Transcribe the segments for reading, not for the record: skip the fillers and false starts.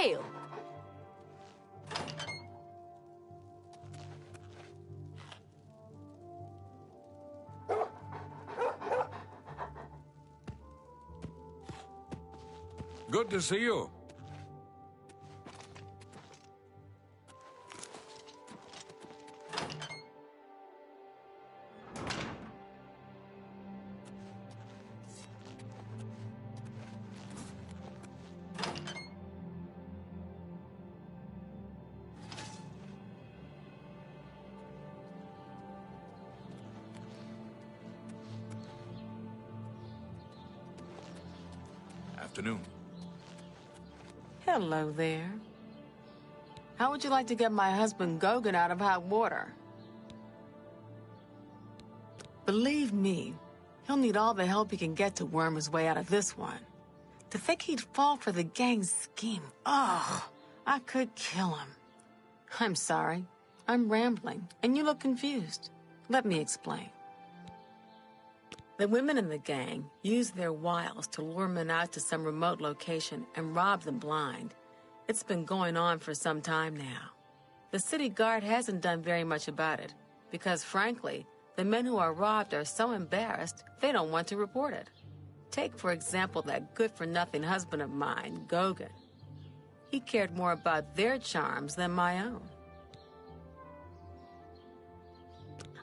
deal? Good to see you. Afternoon. Hello there. How would you like to get my husband Gogan out of hot water? Believe me, he'll need all the help he can get to worm his way out of this one. To think he'd fall for the gang's scheme. Ugh, I could kill him. I'm sorry. I'm rambling, and you look confused. Let me explain. The women in the gang use their wiles to lure men out to some remote location and rob them blind. It's been going on for some time now. The city guard hasn't done very much about it, because frankly, the men who are robbed are so embarrassed they don't want to report it. Take, for example, that good-for-nothing husband of mine, Gogan. He cared more about their charms than my own.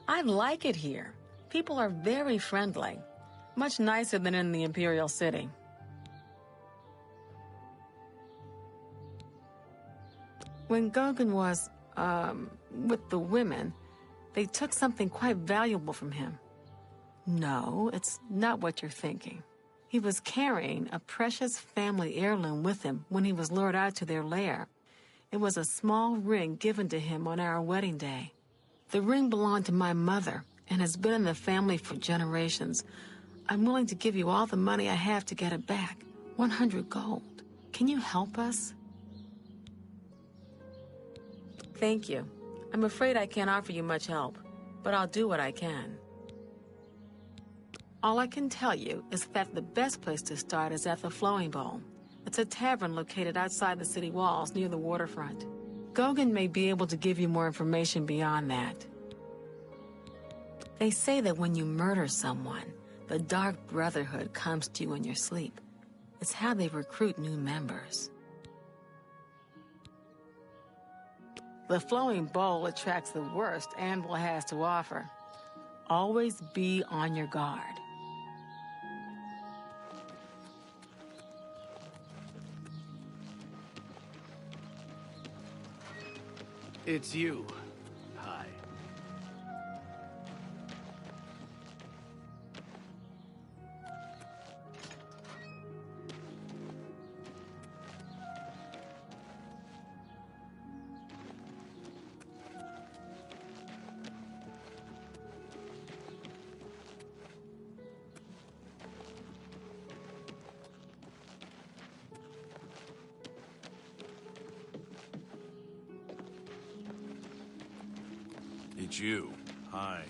I like it here. People are very friendly, much nicer than in the Imperial City. When Gogan was, with the women, they took something quite valuable from him. No, it's not what you're thinking. He was carrying a precious family heirloom with him when he was lured out to their lair. It was a small ring given to him on our wedding day. The ring belonged to my mother and has been in the family for generations. I'm willing to give you all the money I have to get it back. 100 gold. Can you help us? Thank you. I'm afraid I can't offer you much help, but I'll do what I can. All I can tell you is that the best place to start is at the Flowing Bowl. It's a tavern located outside the city walls near the waterfront. Gogan may be able to give you more information beyond that. They say that when you murder someone, the Dark Brotherhood comes to you in your sleep. It's how they recruit new members. The Flowing Bowl attracts the worst Anvil has to offer. Always be on your guard. It's you. Hi. It's you. Hi.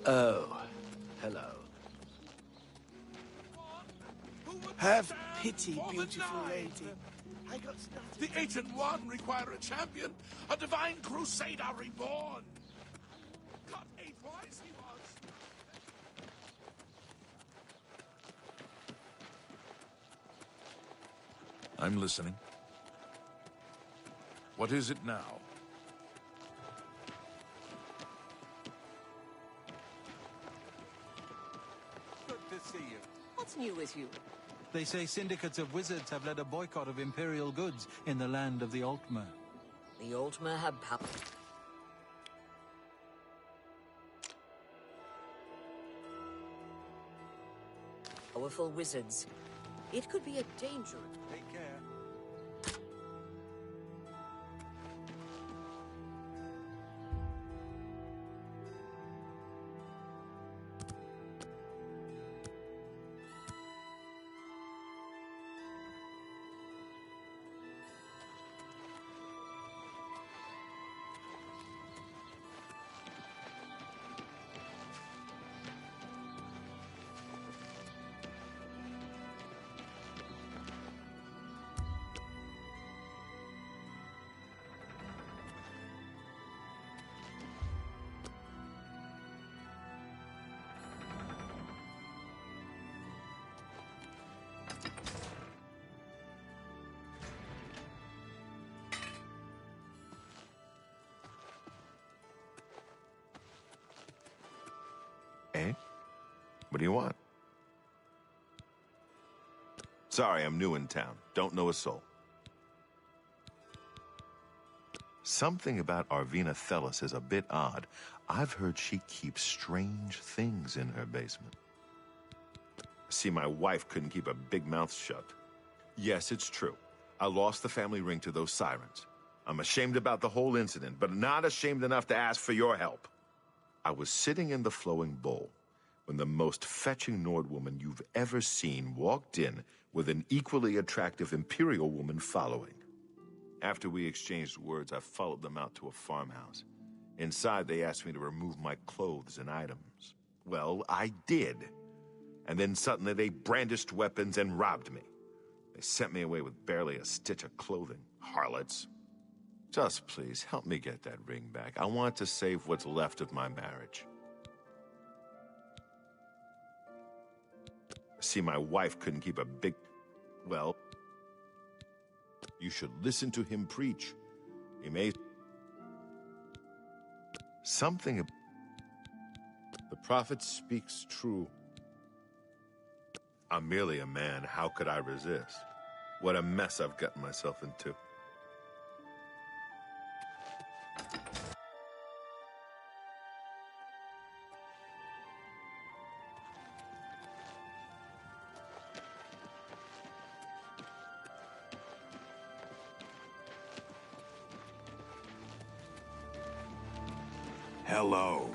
Oh, hello. Have pity, beautiful lady. I got started. The Ancient One require a champion, a divine crusader reborn. God, 8 wise he was. I'm listening. What is it now? See you. What's new with you? They say syndicates of wizards have led a boycott of Imperial goods in the land of the Altmer. The Altmer have powerful wizards. It could be a danger. Take care. Eh? What do you want? Sorry, I'm new in town. Don't know a soul. Something about Arvina Thelis is a bit odd. I've heard she keeps strange things in her basement. See, my wife couldn't keep a big mouth shut. Yes, it's true. I lost the family ring to those sirens. I'm ashamed about the whole incident, but not ashamed enough to ask for your help. I was sitting in the flowing bowl when the most fetching Nord woman you've ever seen walked in with an equally attractive Imperial woman following. After we exchanged words, I followed them out to a farmhouse. Inside, they asked me to remove my clothes and items. Well, I did. And then suddenly they brandished weapons and robbed me. They sent me away with barely a stitch of clothing. Harlots. Just please, help me get that ring back. I want to save what's left of my marriage. See, my wife couldn't keep a big... Well, you should listen to him preach. He may... Something... The prophet speaks true. I'm merely a man. How could I resist? What a mess I've gotten myself into. Hello.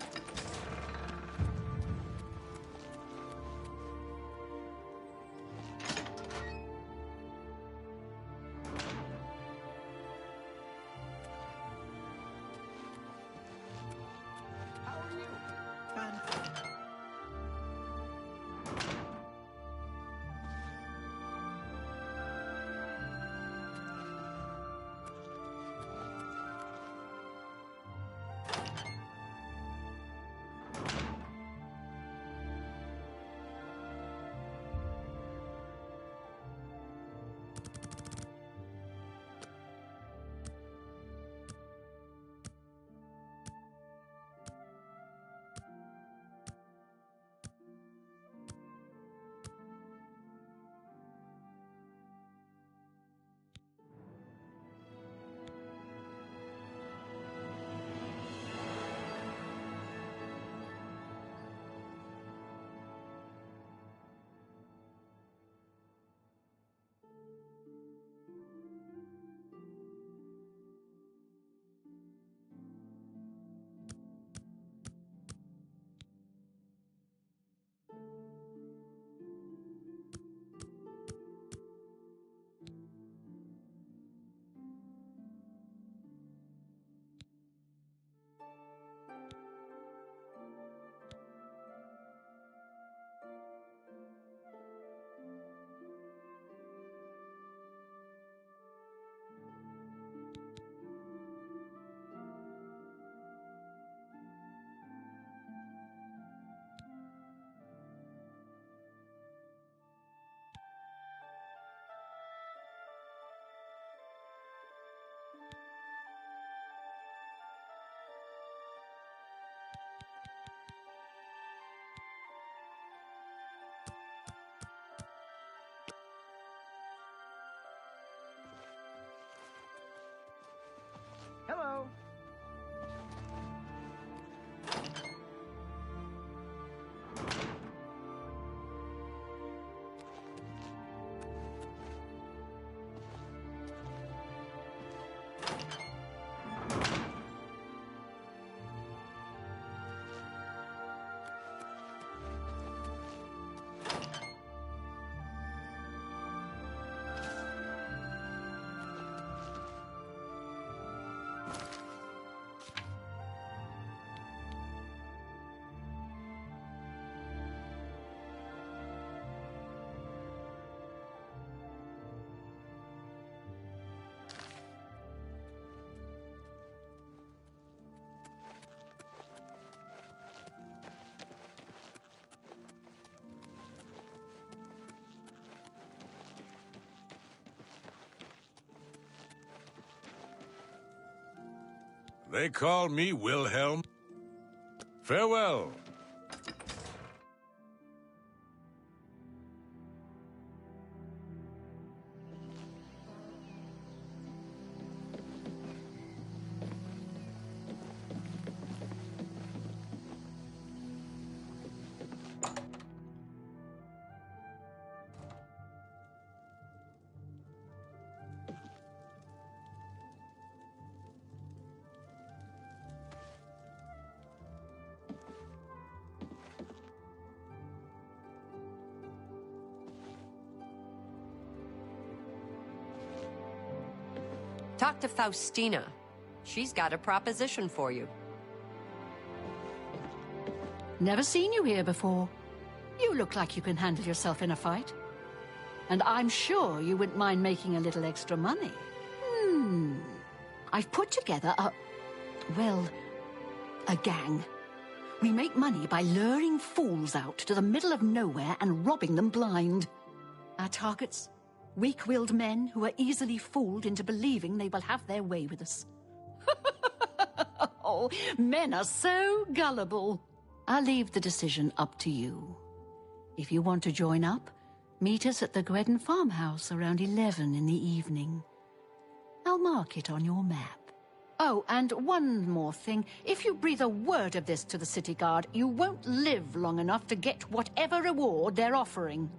They call me Wilhelm. Farewell. Talk to Faustina. She's got a proposition for you. Never seen you here before. You look like you can handle yourself in a fight. And I'm sure you wouldn't mind making a little extra money. I've put together a gang. We make money by luring fools out to the middle of nowhere and robbing them blind. Our targets? Weak-willed men who are easily fooled into believing they will have their way with us. Oh, men are so gullible. I'll leave the decision up to you. If you want to join up, meet us at the Gredden farmhouse around 11 in the evening. I'll mark it on your map. Oh, and one more thing. If you breathe a word of this to the city guard, you won't live long enough to get whatever reward they're offering.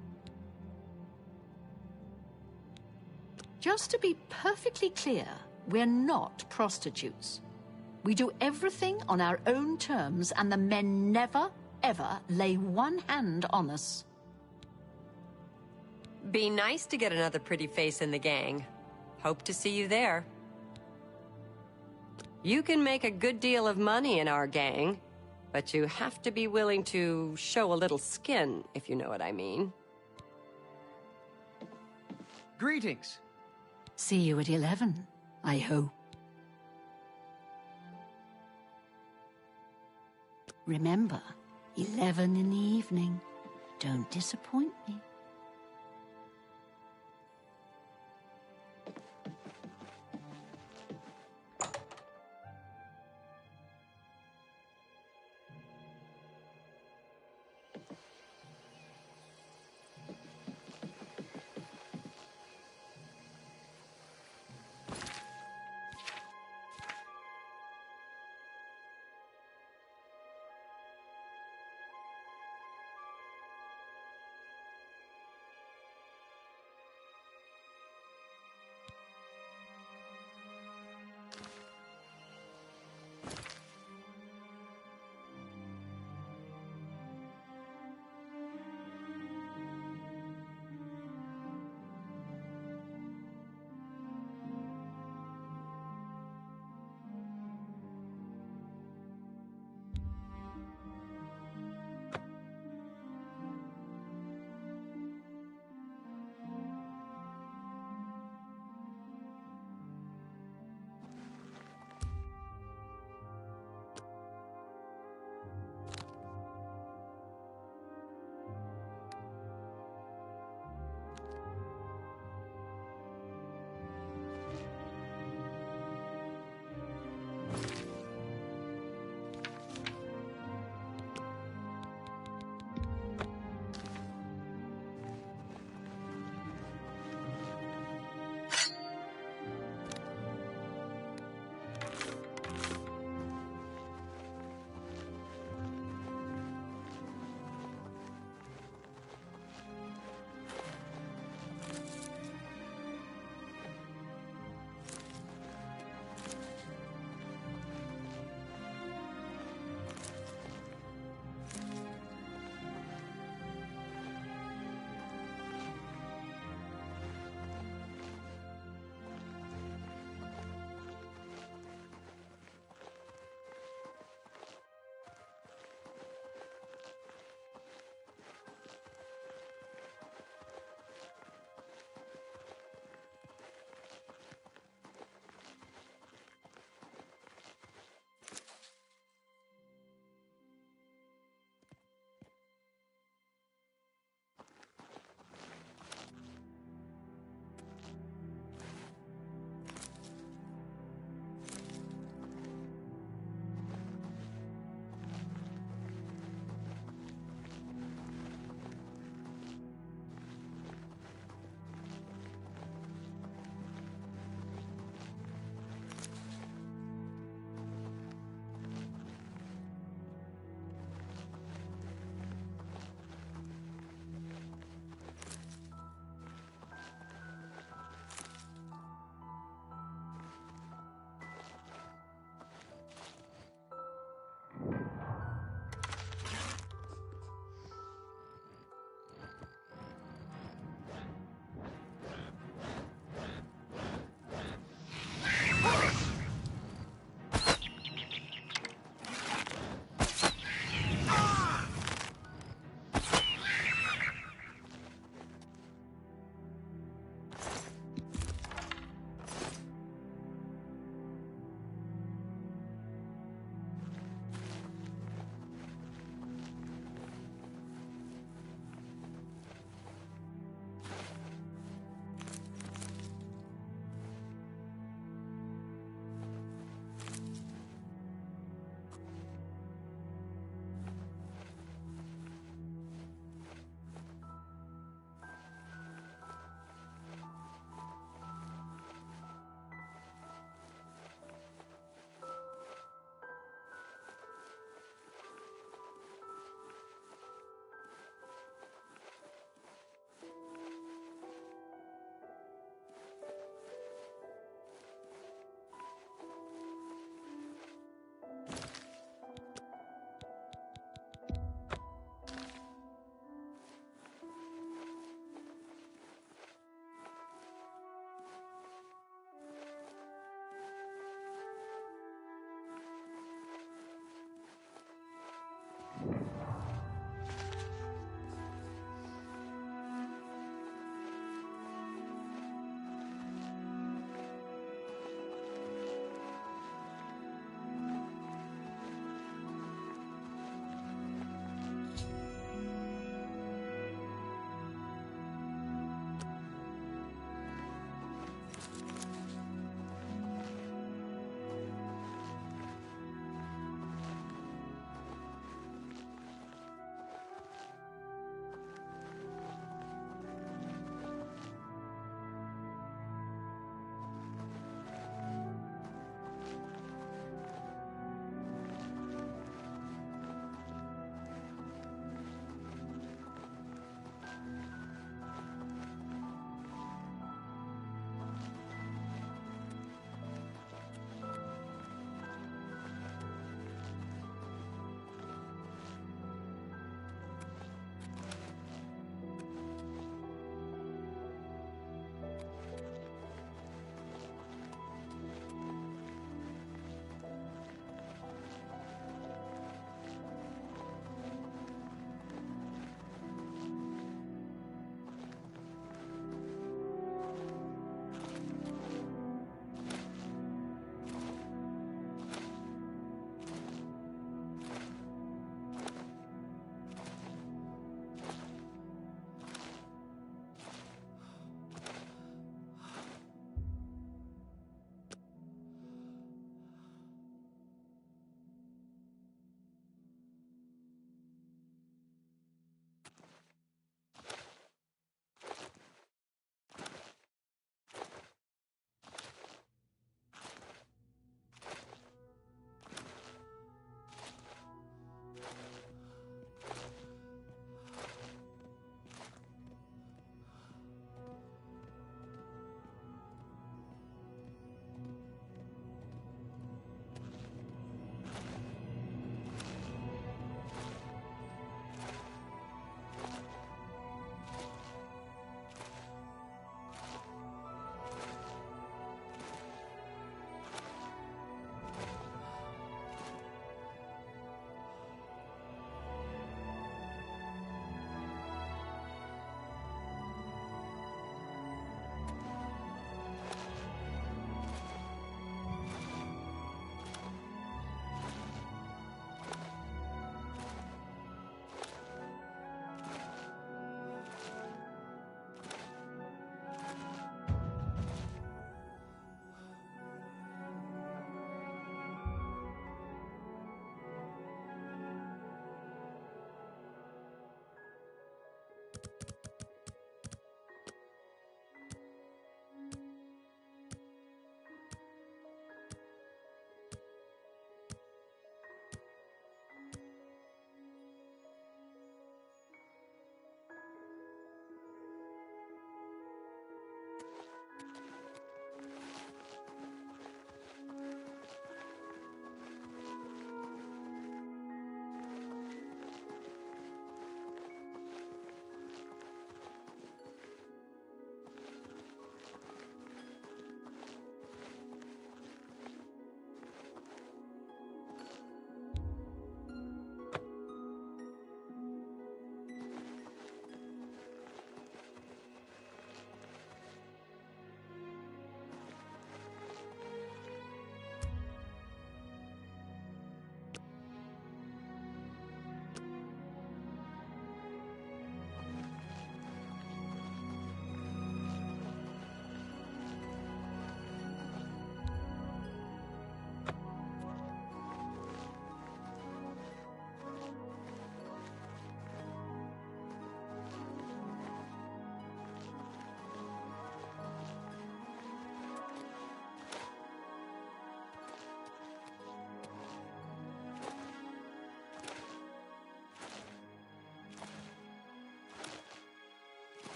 Just to be perfectly clear, we're not prostitutes. We do everything on our own terms, and the men never, ever lay one hand on us. Be nice to get another pretty face in the gang. Hope to see you there. You can make a good deal of money in our gang, but you have to be willing to show a little skin, if you know what I mean. Greetings. See you at 11, I hope. Remember, 11 in the evening. Don't disappoint me.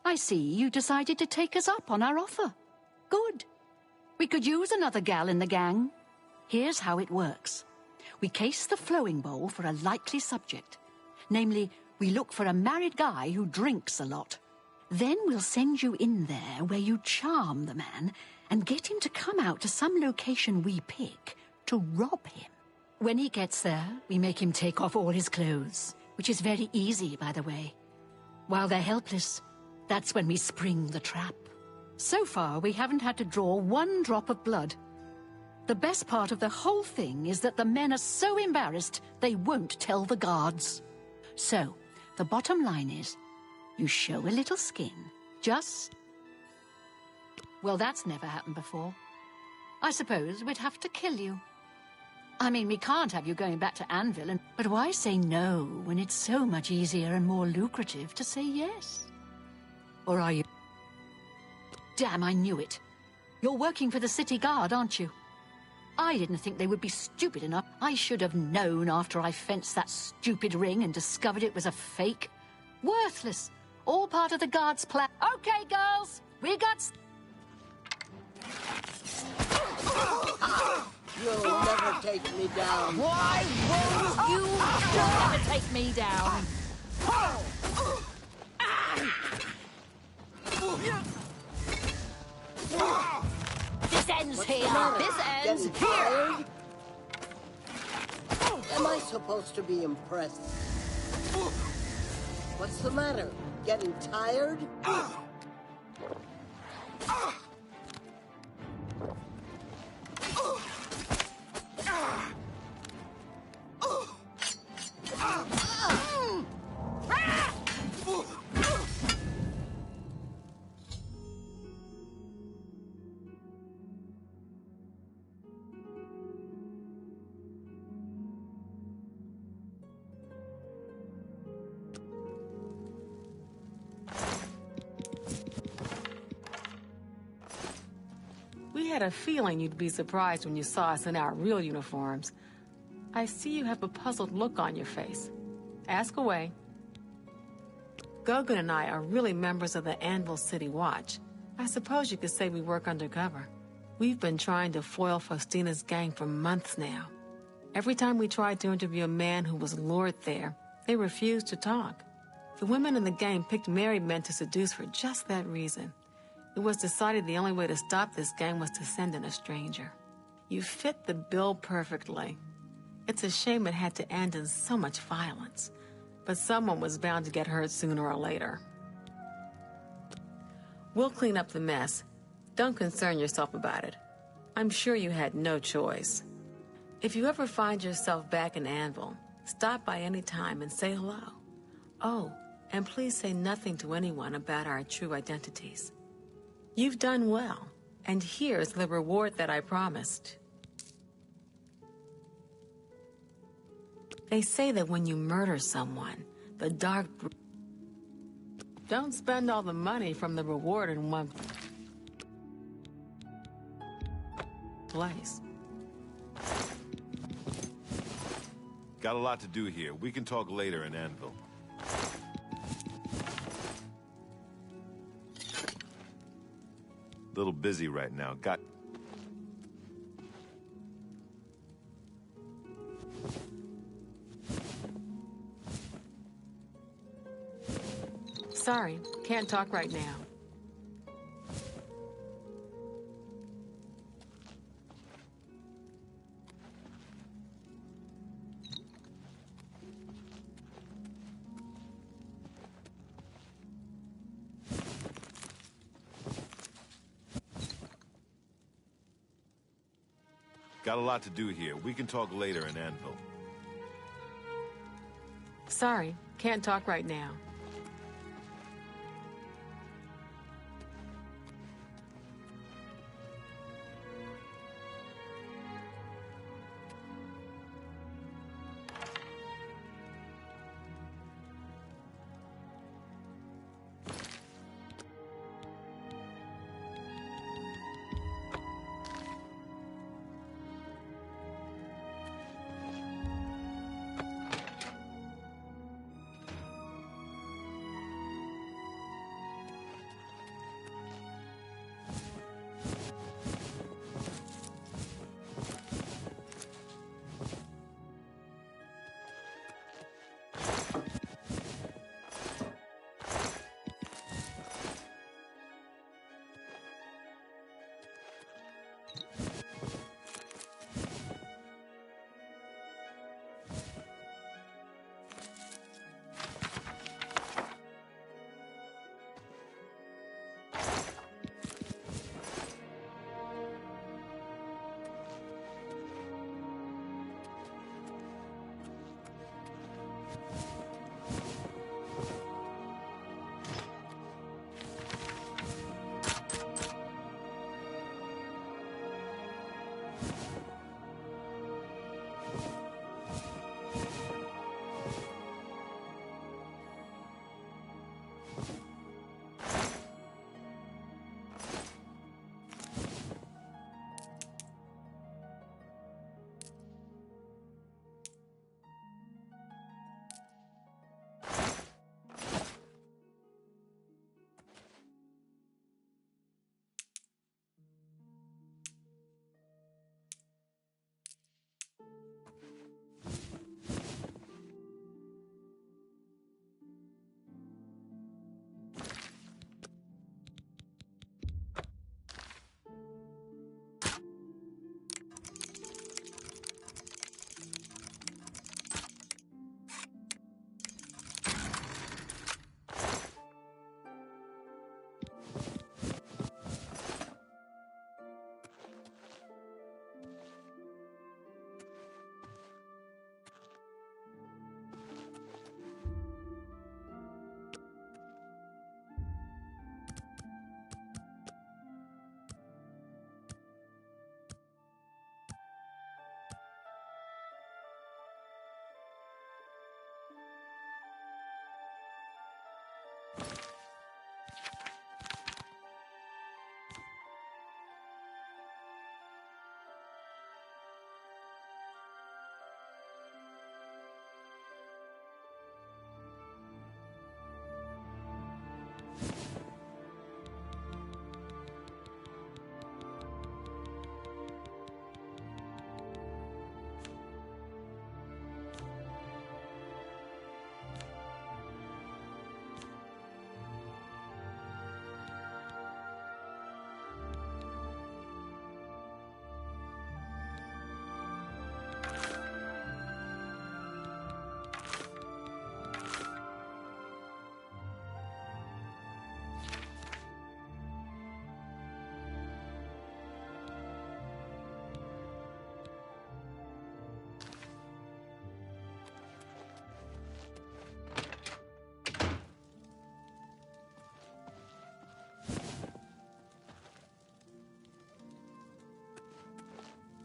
I see you decided to take us up on our offer. Good. We could use another gal in the gang. Here's how it works. We case the flowing bowl for a likely subject. Namely, we look for a married guy who drinks a lot. Then we'll send you in there where you charm the man and get him to come out to some location we pick to rob him. When he gets there, we make him take off all his clothes, which is very easy, by the way. While they're helpless, that's when we spring the trap. So far, we haven't had to draw one drop of blood. The best part of the whole thing is that the men are so embarrassed they won't tell the guards. So, the bottom line is, you show a little skin. Just... Well, that's never happened before. I suppose we'd have to kill you. I mean, we can't have you going back to Anvil, but why say no when it's so much easier and more lucrative to say yes? Or are you... Damn, I knew it. You're working for the city guard, aren't you? I didn't think they would be stupid enough. I should have known after I fenced that stupid ring and discovered it was a fake. Worthless. All part of the guard's plan. Okay, girls, we got... You'll never take me down. Why won't you? You'll never take me down. This ends here. This ends Getting here. tired? Am I supposed to be impressed? What's the matter? Getting tired? We had a feeling you'd be surprised when you saw us in our real uniforms. I see you have a puzzled look on your face. Ask away. Gogan and I are really members of the Anvil City Watch. I suppose you could say we work undercover. We've been trying to foil Faustina's gang for months now. Every time we tried to interview a man who was lured there, they refused to talk. The women in the gang picked married men to seduce for just that reason. It was decided the only way to stop this gang was to send in a stranger. You fit the bill perfectly. It's a shame it had to end in so much violence. But someone was bound to get hurt sooner or later. We'll clean up the mess. Don't concern yourself about it. I'm sure you had no choice. If you ever find yourself back in Anvil, stop by any time and say hello. Oh, and please say nothing to anyone about our true identities. You've done well, and here's the reward that I promised. They say that when you murder someone, the dark... Don't spend all the money from the reward in one place. Got a lot to do here. We can talk later in Anvil. Little busy right now. Sorry, can't talk right now. Got a lot to do here. We can talk later in Anvil. Sorry, can't talk right now.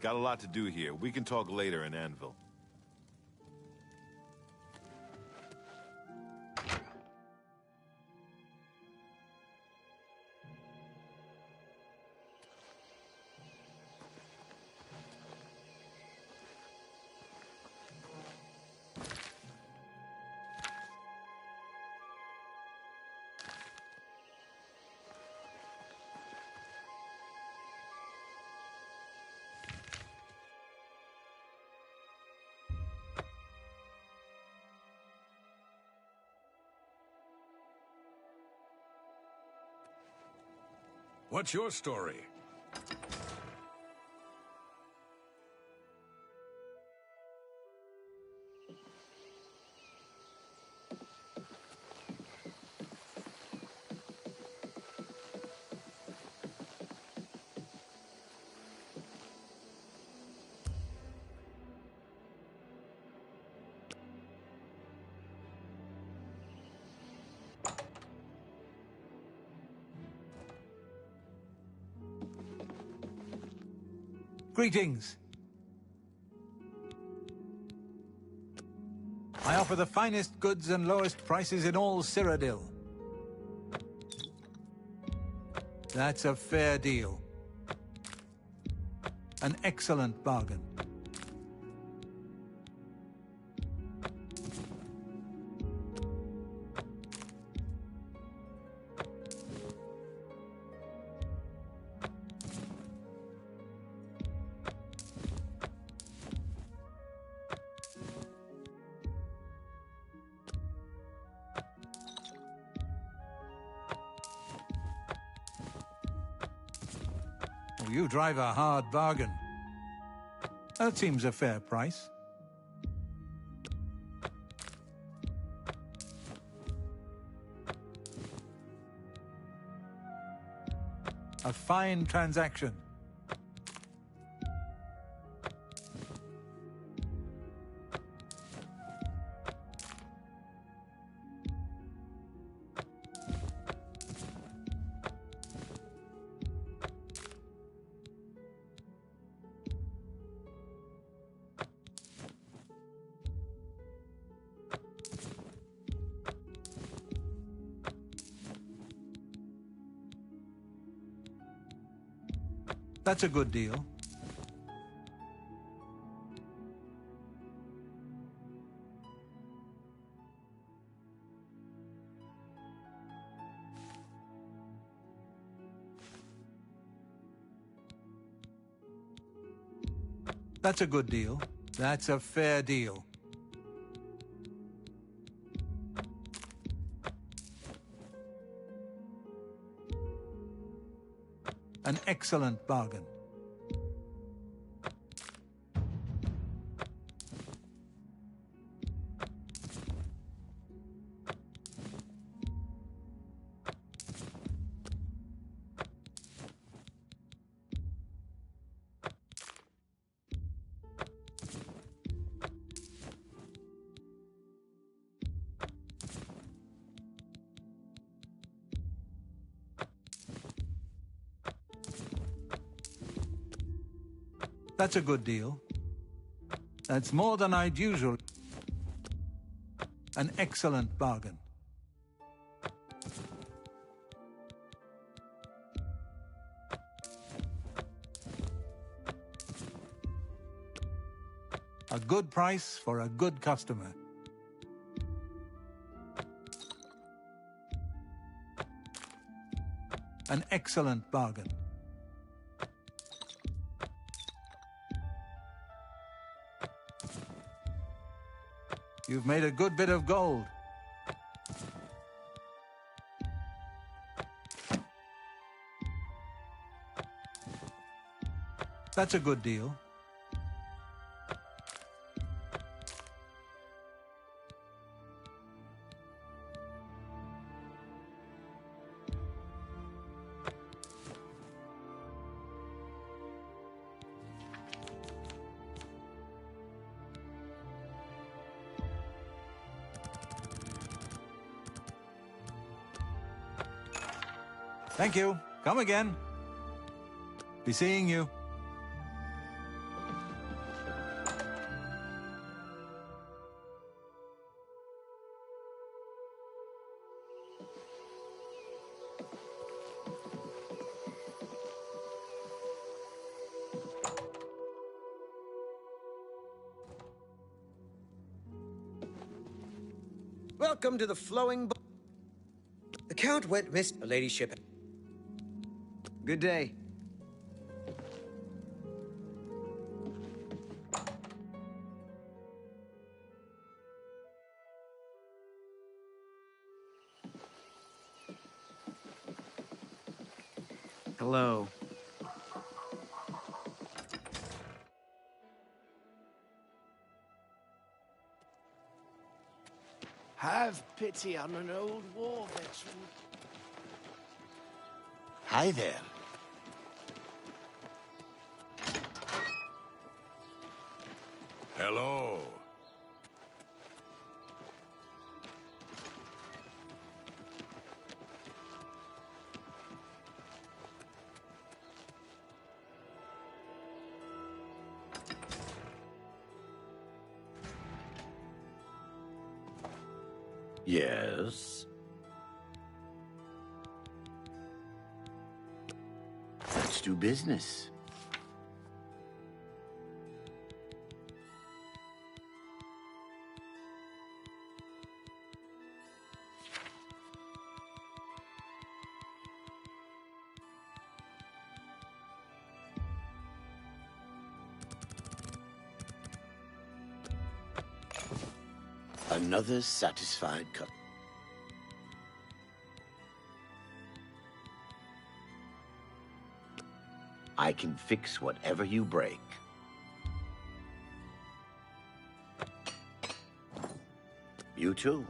Got a lot to do here. We can talk later in Anvil. What's your story? Greetings. I offer the finest goods and lowest prices in all Cyrodiil. That's a fair deal. An excellent bargain. You drive a hard bargain. That seems a fair price. A fine transaction. That's a good deal. That's a good deal. That's a fair deal. An excellent bargain. That's a good deal. That's more than I'd usually... An excellent bargain. A good price for a good customer. An excellent bargain. You've made a good bit of gold. That's a good deal. Thank you. Come again. Be seeing you. Welcome to the flowing. The Count went miss. A ladyship. Good day. Hello. Have pity on an old war veteran. Hi there. Hello. Yes? Let's do business. Another satisfied cup. I can fix whatever you break. You too.